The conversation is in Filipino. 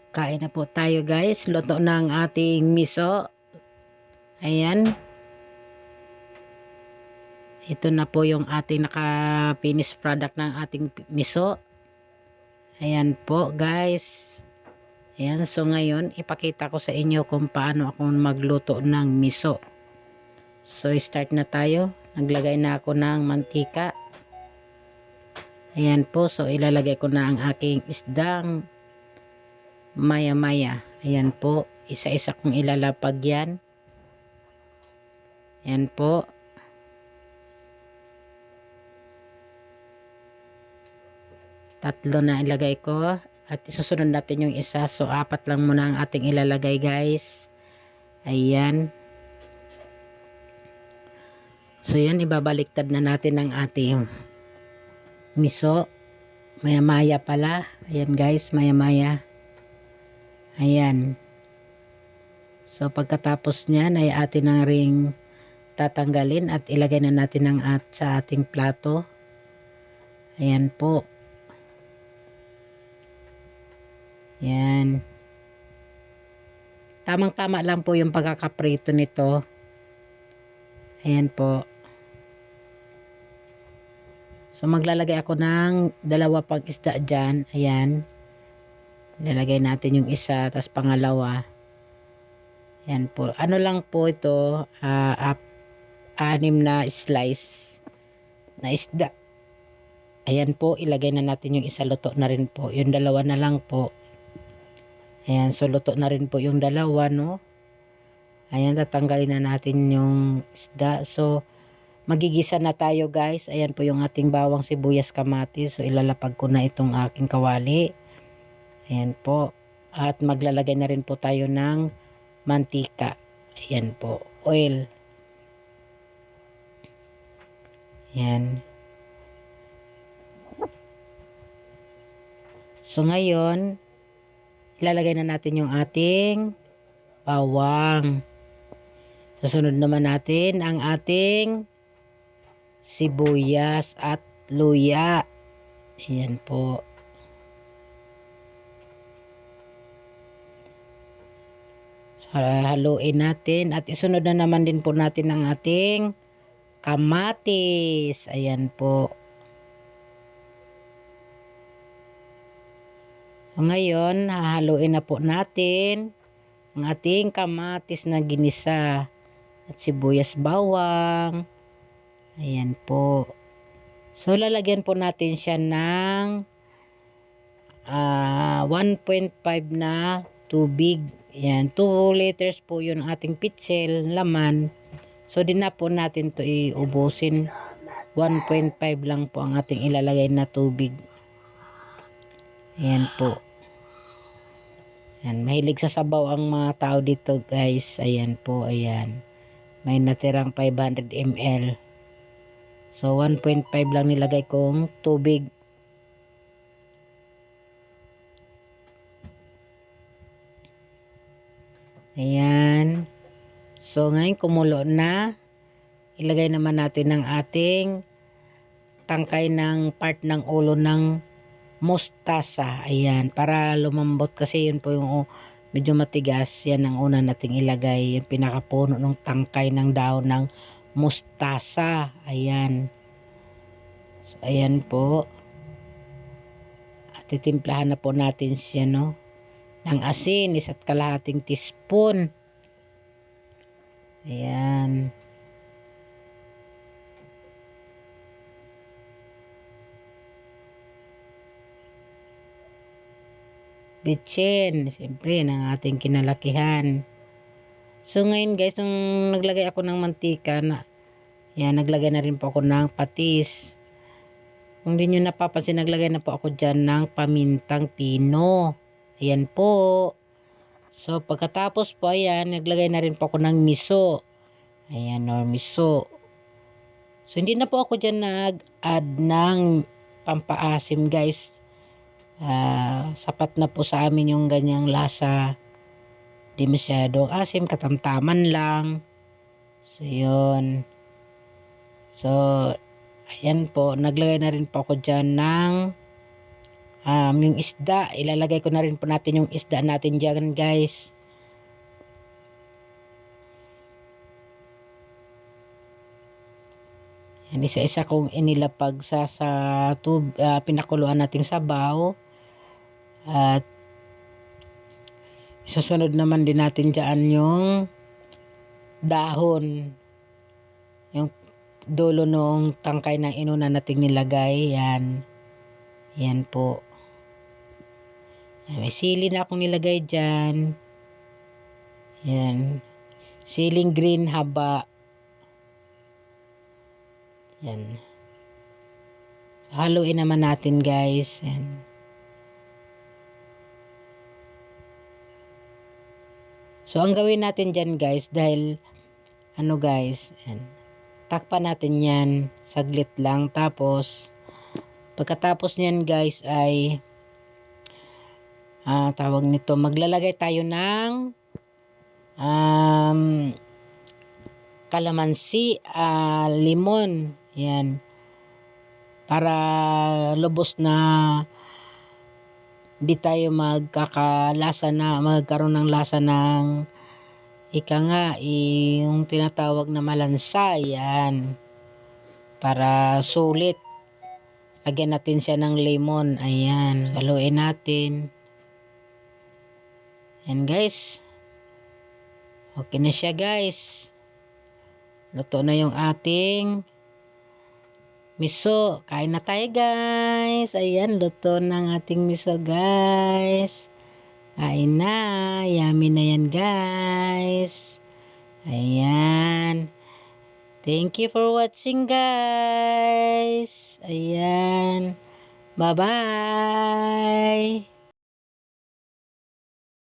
Kain na po tayo guys. Luto na ang ating miso. Ayan. Ito na po yung ating naka-finish product ng ating miso. Ayan po guys. Ayan. So ngayon, ipakita ko sa inyo kung paano ako magluto ng miso. So start na tayo. Naglagay na ako ng mantika. Ayan po. So ilalagay ko na ang aking isdang maya-maya. Ayan po. Isa-isa kong ilalapag yan. Ayan po. Tatlo na ilagay ko. At isusunod natin yung isa. So, 4 lang muna ang ating ilalagay guys. Ayan. So, yan. Ibabaliktad na natin ang ating miso. Maya-maya pala. Ayan guys. Maya-maya. Ayan. So, pagkatapos nyan ay atin ang ring tatanggalin at ilagay na natin sa ating plato. Ayan po. Yan. Tamang-tama lang po yung pagkakaprito nito. Ayan po. So, maglalagay ako ng 2 pang isda dyan. Ayan. Lalagay natin yung isa, tapos pangalawa. Ayan po. Ano lang po ito, 6 na slice na isda. Ayan po, ilagay na natin yung isa, luto na rin po. Yung 2 na lang po. Ayan, so luto na rin po yung 2, no? Ayan, tatanggalin na natin yung isda. So, magigisa na tayo guys. Ayan po yung ating bawang, sibuyas, kamatis. So, ilalapag ko na itong aking kawali. Ayan po. At maglalagay na rin po tayo ng mantika. Ayan po. Oil. Ayan. So, ngayon, ilalagay na natin yung ating bawang. Susunod naman natin ang ating sibuyas at luya. Ayan po. So, haluin natin at isunod na naman din po natin ang ating kamatis. Ayan po. So, ngayon, hahaluin na po natin ang ating kamatis na ginisa at sibuyas bawang. Ayan po. So, lalagyan po natin siya ng 1.5 na tubig. Ayan, 2 liters po yun ating pitsel, laman. So, din na po natin to iubusin. 1.5 lang po ang ating ilalagay na tubig. Ayan po. Ayan, mahilig sa sabaw ang mga tao dito guys. Ayan po, ayan. May natirang 500 ml. So, 1.5 lang nilagay kong tubig. Ayan. So, ngayon kumulo na. Ilagay naman natin ang ating tangkay ng part ng ulo ng mustasa. Ayan. Para lumambot kasi yun po yung medyo matigas. Yan ang una nating ilagay. Yung pinakapuno ng tangkay ng daon ng mustasa. Ayan. So, ayan po. At titimplahan na po natin siya, no? Ng asin, 1 kalahating teaspoon. Ayan. Bitchin, siyempre, ng ating kinalakihan. So, ngayon guys, nung naglagay ako ng mantika, yan, naglagay na rin po ako ng patis. Kung di nyo napapansin, naglagay na po ako dyan ng pamintang pino. Ayan po. So, pagkatapos po, ayan, naglagay na rin po ako ng miso. Ayan, or miso. So, hindi na po ako dyan nag-add ng pampaasim, guys. Sapat na po sa amin yung ganyang lasa. Di masyadong asim, katamtaman lang. So, yun. So, ayan po. Naglagay na rin po ako dyan ng yung isda. Ilalagay ko na rin po natin yung isda natin dyan guys. Yan, isa-isa kong inilapag sa pinakuluan nating sabaw. At susunod naman din natin dyan yung dahon. Yung dulo nung tangkay na inuna nating nilagay. Yan. Yan po. May sili na akong nilagay dyan. Yan. Siling green haba. Yan. Haluin naman natin guys. Yan. So, ang gawin natin dyan guys, dahil guys, yan. Takpan natin yan. Saglit lang. Tapos, pagkatapos nyan guys ay tawag nito, maglalagay tayo ng kalamansi, limon. Yan. Para lubos na di tayo magkakalasa na, magkaroon ng lasa ng yung tinatawag na malansa. Yan. Para sulit. Lagyan natin siya ng lemon. Ayan. Haluin natin. Yan guys. Okay na siya guys. Luto na yung ating miso. Kain na tayo guys. Ayan, luto ng ating miso guys. Kain na. Yummy na yan guys. Ayan. Thank you for watching guys. Ayan. Bye-bye.